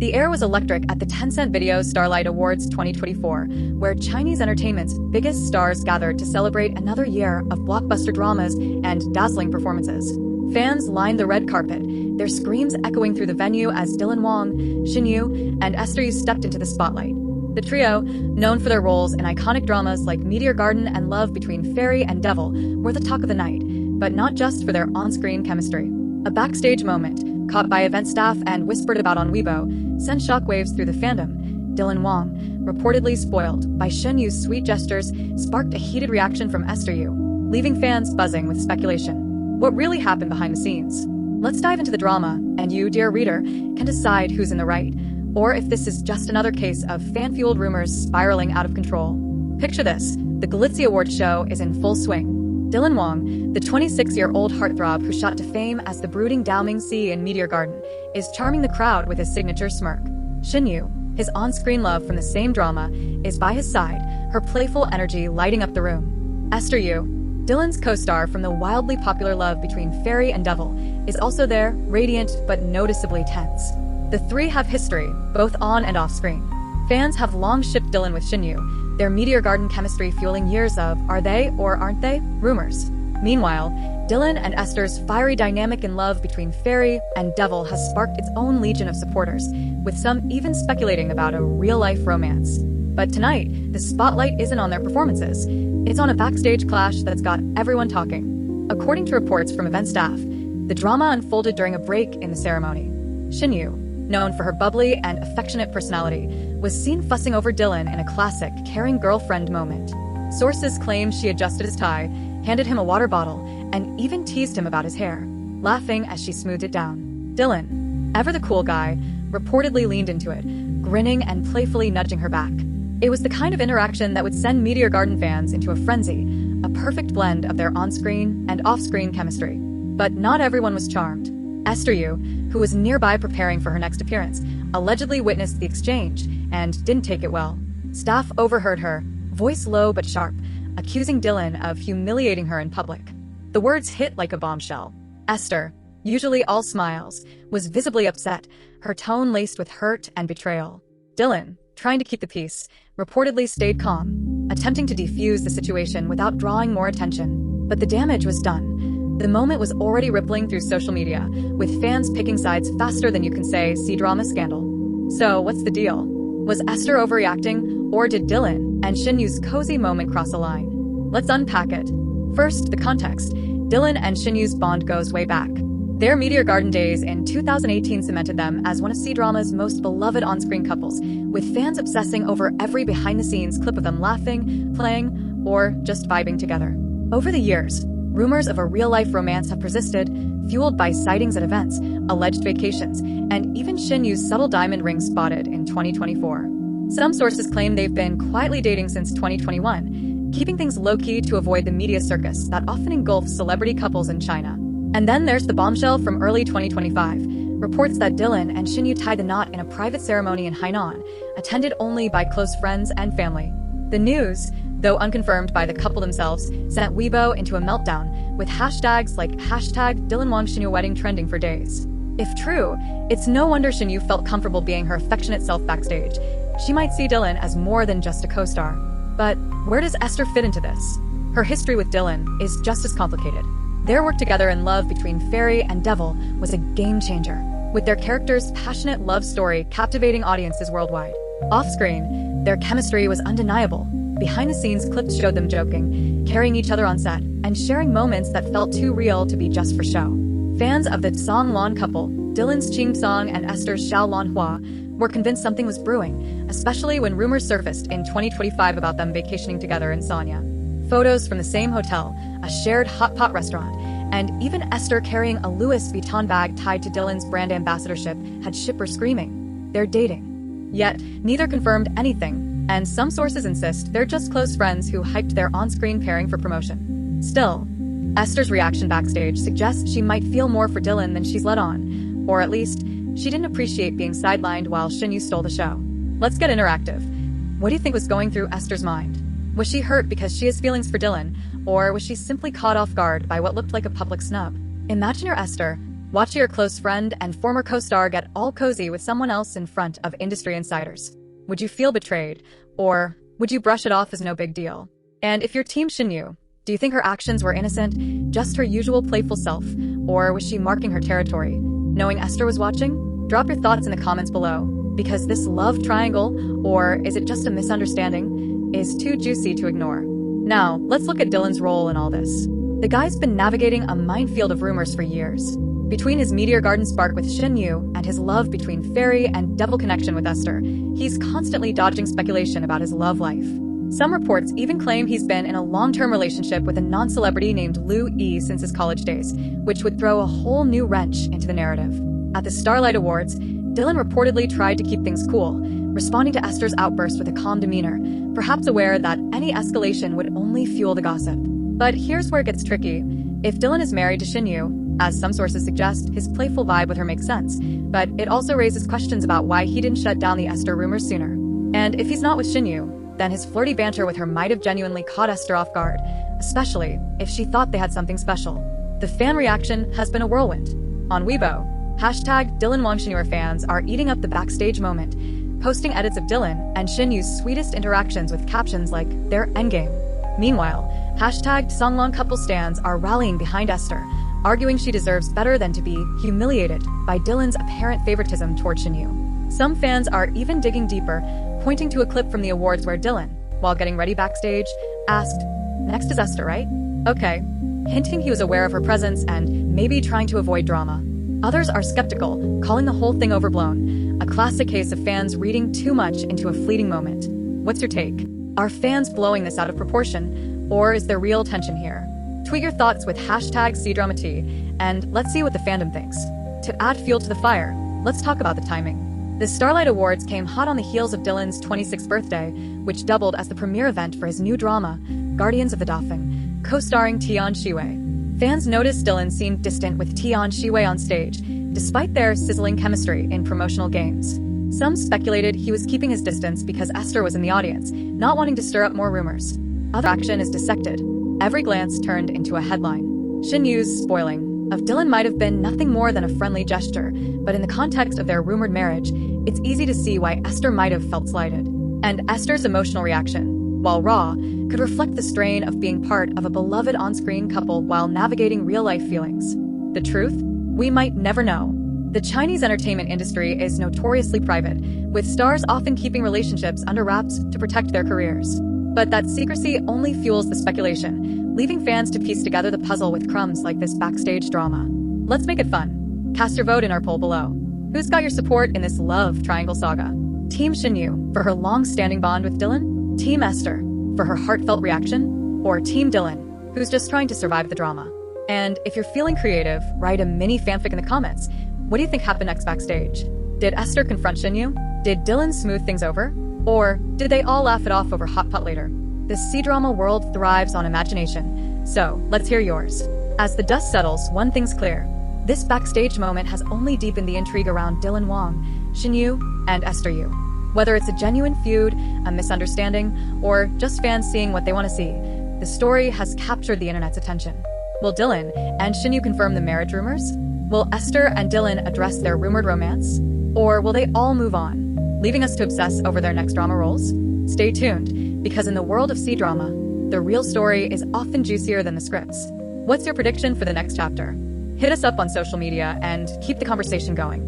The air was electric at the Tencent Video Starlight Awards 2024, where Chinese entertainment's biggest stars gathered to celebrate another year of blockbuster dramas and dazzling performances. Fans lined the red carpet, their screams echoing through the venue as Wang, Shen and Esther stepped into the spotlight. The trio, known for their roles in iconic dramas like Meteor Garden and Love Between Fairy and Devil, were the talk of the night, but not just for their on-screen chemistry. A backstage moment, caught by event staff and whispered about on Weibo, sent shockwaves through the fandom. Wang, reportedly spoiled by Shen Yu's sweet gestures, sparked a heated reaction from Esther, leaving fans buzzing with speculation. What really happened behind the scenes? Let's dive into the drama, and you, dear reader, can decide who's in the right, or if this is just another case of fan-fueled rumors spiraling out of control. Picture this, the Glitzy Awards show is in full swing. Wang, the 26-year-old heartthrob who shot to fame as the brooding Dao Mingxi in Meteor Garden, is charming the crowd with his signature smirk. Shen Yu, his on-screen love from the same drama, is by his side, her playful energy lighting up the room. Esther Yu, Dylan's co-star from the wildly popular Love Between Fairy and Devil, is also there, radiant but noticeably tense. The three have history, both on and off screen. Fans have long shipped Dylan with Shen Yu, their Meteor Garden chemistry fueling years of "are they or aren't they?" rumors. Meanwhile, Dylan and Esther's fiery dynamic in Love Between Fairy and Devil has sparked its own legion of supporters, with some even speculating about a real-life romance. But tonight, the spotlight isn't on their performances. It's on a backstage clash that's got everyone talking. According to reports from event staff, the drama unfolded during a break in the ceremony. Shen Yu, known for her bubbly and affectionate personality, was seen fussing over Dylan in a classic caring girlfriend moment. Sources claim she adjusted his tie, handed him a water bottle, and even teased him about his hair, laughing as she smoothed it down. Dylan, ever the cool guy, reportedly leaned into it, grinning and playfully nudging her back. It was the kind of interaction that would send Meteor Garden fans into a frenzy, a perfect blend of their on-screen and off-screen chemistry. But not everyone was charmed. Esther Yu, who was nearby preparing for her next appearance, allegedly witnessed the exchange and didn't take it well. Staff overheard her, voice low but sharp, accusing Dylan of humiliating her in public. The words hit like a bombshell. Esther, usually all smiles, was visibly upset, her tone laced with hurt and betrayal. Dylan, trying to keep the peace, reportedly stayed calm, attempting to defuse the situation without drawing more attention. But the damage was done. The moment was already rippling through social media, with fans picking sides faster than you can say, "See drama scandal." So, what's the deal? Was Esther overreacting, or did Dylan and Shen Yu's cozy moment cross a line? Let's unpack it. First, the context. Dylan and Shen Yu's bond goes way back. Their Meteor Garden days in 2018 cemented them as one of C-drama's most beloved on-screen couples, with fans obsessing over every behind-the-scenes clip of them laughing, playing, or just vibing together. Over the years, rumors of a real-life romance have persisted, fueled by sightings at events, alleged vacations, and even Shen Yu's subtle diamond ring spotted in 2024. Some sources claim they've been quietly dating since 2021, keeping things low-key to avoid the media circus that often engulfs celebrity couples in China. And then there's the bombshell from early 2025, reports that Dylan and Shen Yu tied the knot in a private ceremony in Hainan, attended only by close friends and family. The news, though unconfirmed by the couple themselves, sent Weibo into a meltdown, with hashtags like #DylanWang-Shen-Yu-Wedding trending for days. If true, it's no wonder Shen Yu felt comfortable being her affectionate self backstage. She might see Dylan as more than just a co-star. But where does Esther fit into this? Her history with Dylan is just as complicated. Their work together in Love Between Fairy and Devil was a game-changer, with their characters' passionate love story captivating audiences worldwide. Off-screen, their chemistry was undeniable. Behind-the-scenes clips showed them joking, carrying each other on set, and sharing moments that felt too real to be just for show. Fans of the Song Lan couple, Dylan's Qing Song and Esther's Xiao Lan Hua, were convinced something was brewing, especially when rumors surfaced in 2025 about them vacationing together in Sanya. Photos from the same hotel, a shared hot pot restaurant, and even Esther carrying a Louis Vuitton bag tied to Dylan's brand ambassadorship had shippers screaming, "They're dating." Yet, neither confirmed anything, and some sources insist they're just close friends who hyped their on-screen pairing for promotion. Still, Esther's reaction backstage suggests she might feel more for Dylan than she's let on, or at least, she didn't appreciate being sidelined while Shen Yu stole the show. Let's get interactive. What do you think was going through Esther's mind? Was she hurt because she has feelings for Dylan, or was she simply caught off guard by what looked like a public snub? Imagine you're Esther, Watch your close friend and former co-star get all cozy with someone else in front of industry insiders. Would you feel betrayed? Or would you brush it off as no big deal? And if you're Team Shen, do you think her actions were innocent, just her usual playful self? Or was she marking her territory? Knowing Esther was watching? Drop your thoughts in the comments below, because this love triangle, or is it just a misunderstanding, is too juicy to ignore. Now, let's look at Dylan's role in all this. The guy's been navigating a minefield of rumors for years. Between his Meteor Garden spark with Shen and his love between fairy and devil connection with Esther, he's constantly dodging speculation about his love life. Some reports even claim he's been in a long-term relationship with a non-celebrity named Lu E since his college days, which would throw a whole new wrench into the narrative. At the Starlight Awards, Dylan reportedly tried to keep things cool, responding to Esther's outburst with a calm demeanor, perhaps aware that any escalation would only fuel the gossip. But here's where it gets tricky. If Dylan is married to Shen, as some sources suggest, his playful vibe with her makes sense, but it also raises questions about why he didn't shut down the Esther rumors sooner. And if he's not with Shen, then his flirty banter with her might have genuinely caught Esther off guard, especially if she thought they had something special. The fan reaction has been a whirlwind. On Weibo, #DylanWangShen fans are eating up the backstage moment, posting edits of Dylan and Shen sweetest interactions with captions like, "Their endgame." Meanwhile, #Songlong couple stans are rallying behind Esther, arguing she deserves better than to be humiliated by Dylan's apparent favoritism toward Shen. Some fans are even digging deeper, pointing to a clip from the awards where Dylan, while getting ready backstage, asked, "Next is Esther, right?" Okay, hinting he was aware of her presence and maybe trying to avoid drama. Others are skeptical, calling the whole thing overblown, a classic case of fans reading too much into a fleeting moment. What's your take? Are fans blowing this out of proportion, or is there real tension here? Tweet your thoughts with #CDramaT, and let's see what the fandom thinks. To add fuel to the fire, let's talk about the timing. The Starlight Awards came hot on the heels of Dylan's 26th birthday, which doubled as the premiere event for his new drama, Guardians of the Dauphin, co-starring Tian Shiwei. Fans noticed Dylan seemed distant with Tian Shiwei on stage, despite their sizzling chemistry in promotional games. Some speculated he was keeping his distance because Esther was in the audience, not wanting to stir up more rumors. Other action is dissected. Every glance turned into a headline. Shen spoiling of Dylan might have been nothing more than a friendly gesture, but in the context of their rumored marriage, it's easy to see why Esther might have felt slighted. And Esther's emotional reaction, while raw, could reflect the strain of being part of a beloved on-screen couple while navigating real-life feelings. The truth? We might never know. The Chinese entertainment industry is notoriously private, with stars often keeping relationships under wraps to protect their careers. But that secrecy only fuels the speculation, leaving fans to piece together the puzzle with crumbs like this backstage drama. Let's make it fun. Cast your vote in our poll below. Who's got your support in this love triangle saga? Team Shen for her long-standing bond with Dylan? Team Esther for her heartfelt reaction? Or Team Dylan, who's just trying to survive the drama? And if you're feeling creative, write a mini fanfic in the comments. What do you think happened next backstage? Did Esther confront Shen? Did Dylan smooth things over? Or did they all laugh it off over hot pot later? The C-drama world thrives on imagination, so let's hear yours. As the dust settles, one thing's clear. This backstage moment has only deepened the intrigue around Dylan Wang, Shen and Esther Yu. Whether it's a genuine feud, a misunderstanding, or just fans seeing what they want to see, the story has captured the internet's attention. Will Dylan and Shen confirm the marriage rumors? Will Esther and Dylan address their rumored romance? Or will they all move on, leaving us to obsess over their next drama roles? Stay tuned, because in the world of C-drama, the real story is often juicier than the scripts. What's your prediction for the next chapter? Hit us up on social media and keep the conversation going.